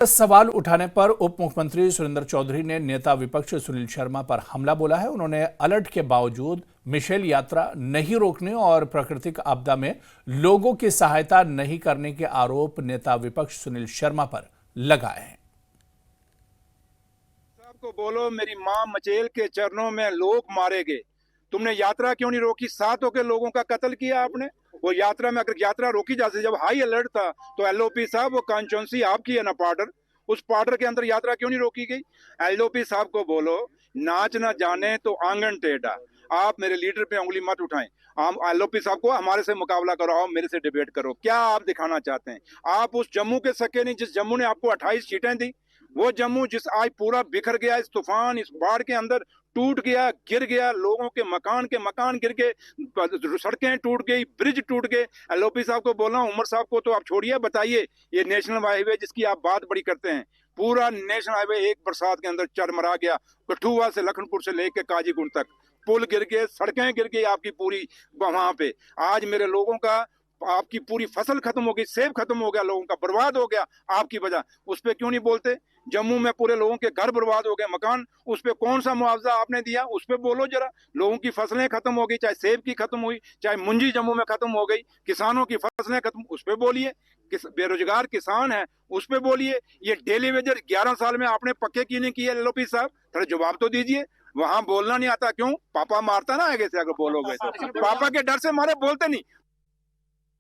सवाल उठाने पर उप मुख्यमंत्री सुरेंद्र चौधरी ने नेता विपक्ष सुनील शर्मा पर हमला बोला है। उन्होंने अलर्ट के बावजूद मिशेल यात्रा नहीं रोकने और प्राकृतिक आपदा में लोगों की सहायता नहीं करने के आरोप नेता विपक्ष सुनील शर्मा पर लगाए हैं। को बोलो, मेरी मां मचेल के चरणों में लोग मारे गए, तुमने यात्रा क्यों नहीं रोकी? 7 के लोगों का कत्ल किया आपने। वो यात्रा में अगर यात्रा रोकी जाती, जब हाई अलर्ट था तो एलओपी साहब, वो कॉन्स्टिट्यूंसी आपकी है ना पार्डर, उस पार्डर के अंदर यात्रा क्यों नहीं रोकी गई? एलओपी साहब को बोलो, नाच ना जाने तो आंगन टेढ़ा, आप मेरे लीडर पे उंगली मत उठाएं। हम एलओपी साहब को हमारे से मुकाबला करो, आओ मेरे से डिबेट करो। क्या आप दिखाना चाहते हैं? आप उस जम्मू के सके नहीं जिस जम्मू ने आपको 28 सीटें दी। वो जम्मू जिस आज पूरा बिखर गया, इस तूफान, इस बाढ़ के अंदर टूट गया, गिर गया, लोगों के मकान गिर गए, सड़कें टूट गई, ब्रिज टूट गए। एलओपी साहब को बोलना, उमर साहब को तो आप छोड़िए, बताइए ये नेशनल हाईवे जिसकी आप बात बड़ी करते हैं, पूरा नेशनल हाईवे एक बरसात के अंदर चरमरा गया। कठुआ से लखनपुर से लेके काजीकुंड तक पुल गिर गए, सड़कें गिर गई आपकी पूरी। वहां पे आज मेरे लोगों का, आपकी पूरी फसल खत्म हो गई, सेब खत्म हो गया, लोगों का बर्बाद हो गया आपकी वजह। उस पर क्यों नहीं बोलते? जम्मू में पूरे लोगों के घर बर्बाद हो गए, मकान, उस पर कौन सा मुआवजा आपने दिया? उस पर बोलो जरा। लोगों की फसलें खत्म हो गई, चाहे सेब की खत्म हुई, चाहे मुंजी जम्मू में खत्म हो गई, किसानों की फसलें खत्म, उस पर बोलिए। बेरोजगार किसान है, उस पर बोलिए। ये डेली वेजर 11 साल में आपने पक्के क्यों नहीं किए? एलओपी साहब थोड़ा जवाब तो दीजिए। वहां बोलना नहीं आता क्यों? पापा मारता ना आगे से अगर बोलोगे तो। पापा के डर से मारे बोलते नहीं।